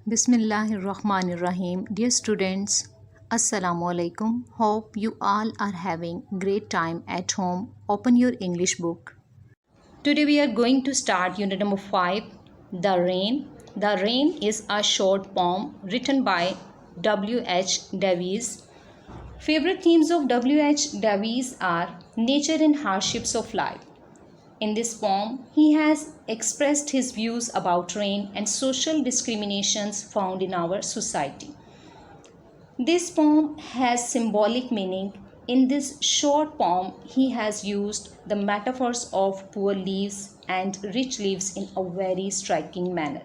Bismillahirrahmanirrahim. Dear students, Assalamu alaikum. Hope you all are having great time at home. Open your English book. Today we are going to start unit number 5, The Rain. The Rain is a short poem written by W.H. Davies. Favorite themes of W.H. Davies are nature and hardships of life. In this poem, he has expressed his views about rain and social discriminations found in our society. This poem has symbolic meaning. In this short poem, he has used the metaphors of poor leaves and rich leaves in a very striking manner.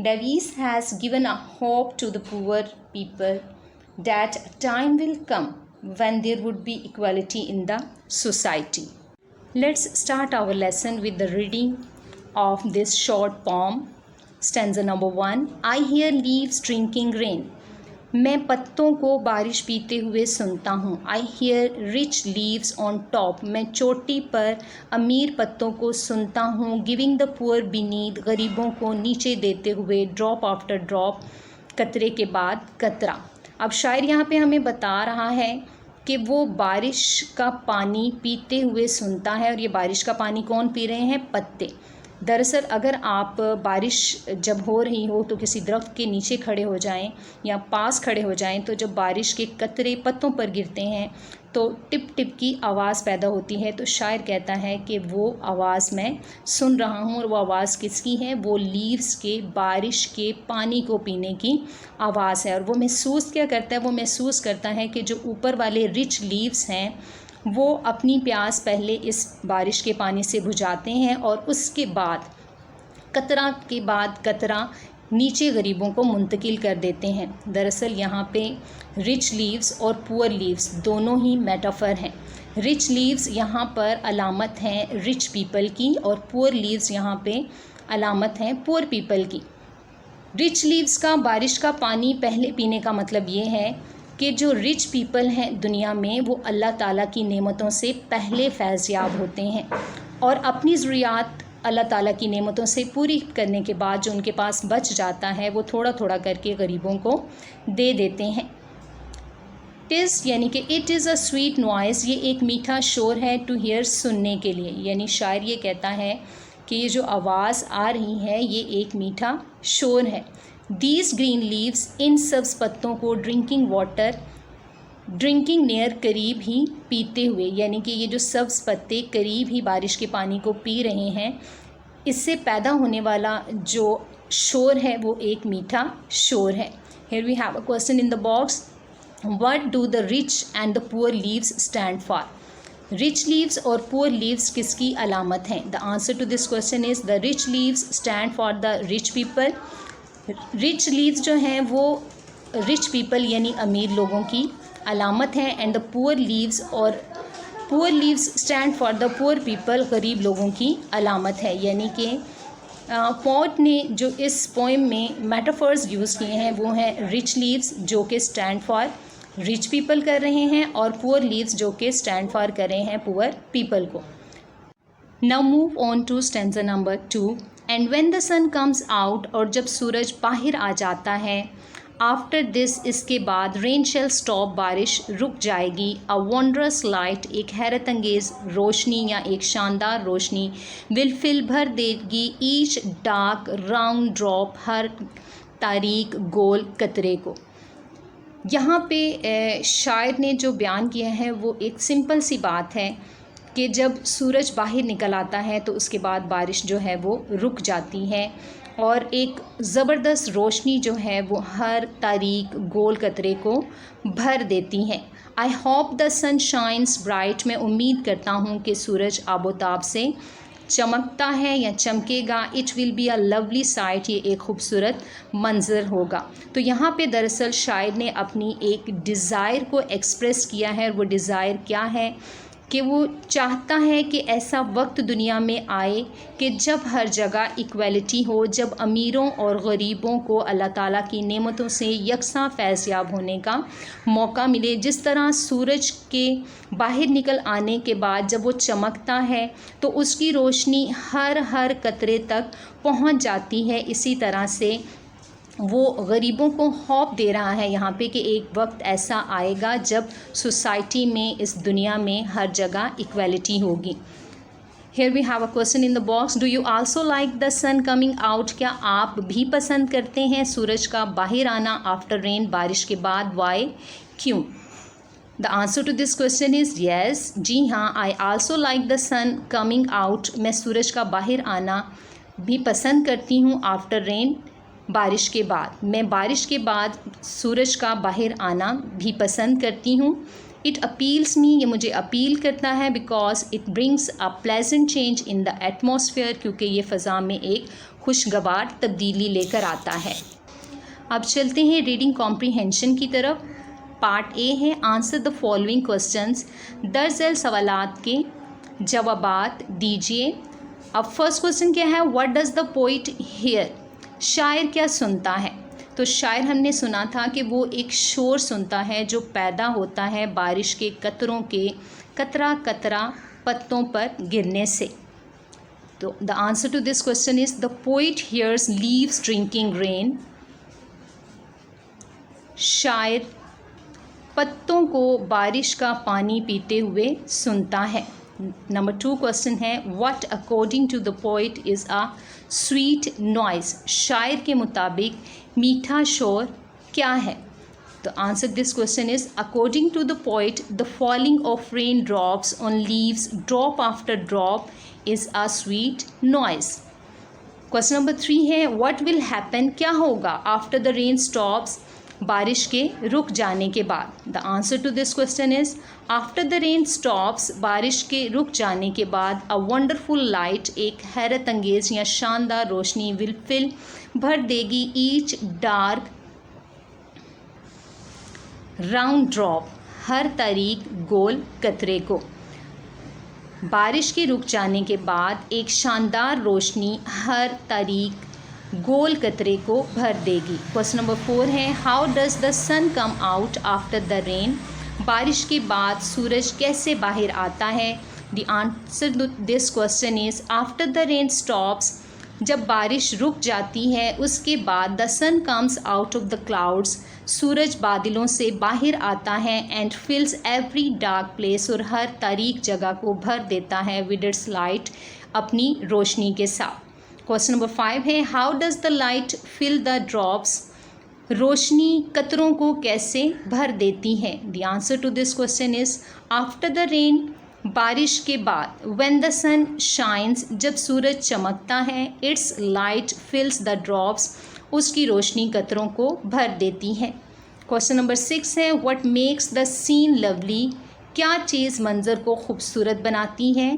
Davies has given a hope to the poor people that a time will come when there would be equality in the society. Let's start our lesson with the reading of this short poem. Stanza number 1. I hear leaves drinking rain. मैं पत्तों को बारिश पीते हुए सुनता हूँ. I hear rich leaves on top. मैं चोटी पर अमीर पत्तों को सुनता हूँ. Giving the poor beneath. गरीबों को नीचे देते हुए. Drop after drop. कतरे के बाद कतरा. अब शायर यहाँ पे हमें बता रहा है कि वो बारिश का पानी पीते हुए सुनता है. और ये बारिश का पानी कौन पी रहे हैं? पत्ते. दरअसल अगर आप बारिश जब हो रही हो तो किसी दरख्त के नीचे खड़े हो जाएं या पास खड़े हो जाएं तो जब बारिश के कतरे पत्तों पर गिरते हैं तो टिप टिप की आवाज़ पैदा होती है. तो शायर कहता है कि वो आवाज़ मैं सुन रहा हूँ. और वो आवाज़ किसकी है? वो लीव्स के बारिश के पानी को पीने की आवाज़ है. और वो महसूस क्या करता है? वो महसूस करता है कि जो ऊपर वाले रिच लीव्स हैं वो अपनी प्यास पहले इस बारिश के पानी से बुझाते हैं और उसके बाद कतरा के बाद कतरा नीचे गरीबों को मुंतकिल कर देते हैं. दरअसल यहाँ पे रिच लीव्स और पुअर लीव्स दोनों ही मेटाफर हैं. रिच लीव्स यहाँ पर अलामत हैं रिच पीपल की और पुअर लीव्स यहाँ पे अलामत हैं पुअर पीपल की. रिच लीव्स का बारिश का पानी पहले पीने का मतलब ये है कि जो रिच पीपल हैं दुनिया में वो अल्लाह ताला की नेमतों से पहले फैज़याब होते हैं और अपनी ज़रूरियात अल्लाह ताला की नेमतों से पूरी करने के बाद जो उनके पास बच जाता है वो थोड़ा थोड़ा करके गरीबों को दे देते हैं. टिस यानी कि it is a sweet noise. ये एक मीठा शोर है. टू हियर सुनने के लिए. यानी शायर ये कहता है कि ये जो आवाज़ आ रही है ये एक मीठा शोर है. These green leaves. इन सब्ज़ पत्तों को ड्रिंकिंग वाटर ड्रिंकिंग नियर करीब ही पीते हुए. यानी कि ये जो सब्ज़ पत्ते करीब ही बारिश के पानी को पी रहे हैं इससे पैदा होने वाला जो शोर है वो एक मीठा शोर है. Here we have a question in the box. What do the rich and the poor leaves stand for? Rich leaves और पुअर लीव्स किसकी अलामत हैं? The answer to this question is the rich leaves stand for the rich people. Rich leaves जो हैं वो rich people यानी अमीर लोगों की अलामत हैं. एंड द पुअर लीव्स और poor leaves stand for the poor people गरीब लोगों की अलामत है. यानी कि पोएट ने जो इस पोएम में मेटाफर्स यूज़ किए हैं वो हैं रिच लीव्स जो कि स्टैंड फॉर रिच पीपल कर रहे हैं और पुअर लीव्स जो कि स्टैंड फॉर कर रहे हैं पुअर पीपल को. Now move on to stanza number 2. And when the sun comes out. और जब सूरज बाहर आ जाता है. आफ्टर दिस इसके बाद. रेन शेल स्टॉप बारिश रुक जाएगी. अ वंडरस लाइट एक हैरत अंगेज़ रोशनी या एक शानदार रोशनी. विल फिल भर देगी each dark round drop her तारीक गोल कतरे को. यहाँ पे शायर ने जो बयान किया है वो एक सिंपल सी बात है कि जब सूरज बाहर निकल आता है तो उसके बाद बारिश जो है वो रुक जाती है और एक ज़बरदस्त रोशनी जो है वो हर तारीक गोल कतरे को भर देती है. I hope the sun shines bright. मैं उम्मीद करता हूँ कि सूरज आबोताब से चमकता है या चमकेगा. It will be a lovely sight. ये एक खूबसूरत मंजर होगा. तो यहाँ पे दरअसल शायर ने अपनी एक डिज़ायर को एक्सप्रेस किया है. वो डिज़ायर क्या है कि वो चाहता है कि ऐसा वक्त दुनिया में आए कि जब हर जगह इक्वलिटी हो, जब अमीरों और गरीबों को अल्लाह ताला की नेमतों से यकसा फैज़याब होने का मौका मिले. जिस तरह सूरज के बाहर निकल आने के बाद जब वो चमकता है तो उसकी रोशनी हर कतरे तक पहुंच जाती है, इसी तरह से वो गरीबों को होप दे रहा है यहाँ पे कि एक वक्त ऐसा आएगा जब सोसाइटी में, इस दुनिया में हर जगह इक्वालिटी होगी। Here we have a question in the box. Do you also like the sun coming out? क्या आप भी पसंद करते हैं सूरज का बाहर आना आफ्टर रेन, बारिश के बाद? Why? क्यों? The answer to this question is yes. जी हाँ, I also like the sun coming out. मैं सूरज का बाहर आना भी पसंद करती हूँ आफ्टर रेन, बारिश के बाद। मैं बारिश के बाद सूरज का बाहर आना भी पसंद करती हूँ। इट अपील्स मी, ये मुझे अपील करता है, because it brings a pleasant change in the atmosphere, क्योंकि ये फ़ज़ा में एक खुशगवार तब्दीली लेकर आता है। अब चलते हैं रीडिंग कॉम्प्रीहेंशन की तरफ। पार्ट ए है आंसर द फॉलोइंग क्वेश्चंस। दर्ज झैल सवालात के जवाबात दीजिए। अब फर्स्ट क्वेश्चन क्या है, what does the poet here? शायर क्या सुनता है? तो शायर हमने सुना था कि वो एक शोर सुनता है जो पैदा होता है बारिश के कतरों के कतरा कतरा पत्तों पर गिरने से। तो the answer to this question is the poet hears leaves drinking rain. शायर पत्तों को बारिश का पानी पीते हुए सुनता है। नंबर 2 क्वेश्चन है, what according to the poet is a sweet noise? शायर के मुताबिक मीठा शोर क्या है? तो answer this question is according to the poet the falling of rain drops on leaves drop after drop is a sweet noise. Question number 3 है, what will happen? क्या होगा आफ्टर द रेन स्टॉप्स? बारिश के रुक जाने के बाद। The answer to this question is after the rain stops, बारिश के रुक जाने के बाद अ वंडरफुल लाइट, एक हैरत अंगेज या शानदार रोशनी, विल फिल, भर देगी, ईच डार्क राउंड ड्रॉप, हर तारीक गोल कतरे को। बारिश के रुक जाने के बाद एक शानदार रोशनी हर तारीक गोल कतरे को भर देगी। क्वेश्चन नंबर 4 है, how does the sun come out after the rain? बारिश के बाद सूरज कैसे बाहर आता है? The answer to this question is after the rain stops, जब बारिश रुक जाती है उसके बाद the sun comes out of the clouds, सूरज बादलों से बाहर आता है, and fills every dark place, और हर तारीक जगह को भर देता है विद इट्स लाइट, अपनी रोशनी के साथ। क्वेश्चन नंबर 5 है, how does the light fill the drops? रोशनी कतरों को कैसे भर देती है? The answer to this question is after the rain, बारिश के बाद, व्हेन द सन शाइन्स, जब सूरज चमकता है, इट्स लाइट फिल्स द ड्रॉप्स, उसकी रोशनी कतरों को भर देती है। क्वेश्चन नंबर 6 है, what makes the scene lovely? क्या चीज़ मंज़र को खूबसूरत बनाती है?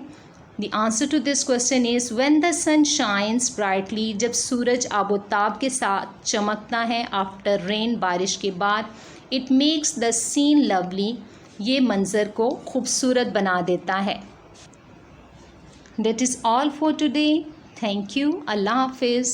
The answer to this question is when the sun shines brightly, जब सूरज आबोताब के साथ चमकता है, आफ्टर रेन, बारिश के बाद, it makes the scene lovely, ये मंज़र को खूबसूरत बना देता है। That is all for today. Thank you. अल्लाह हाफिज़।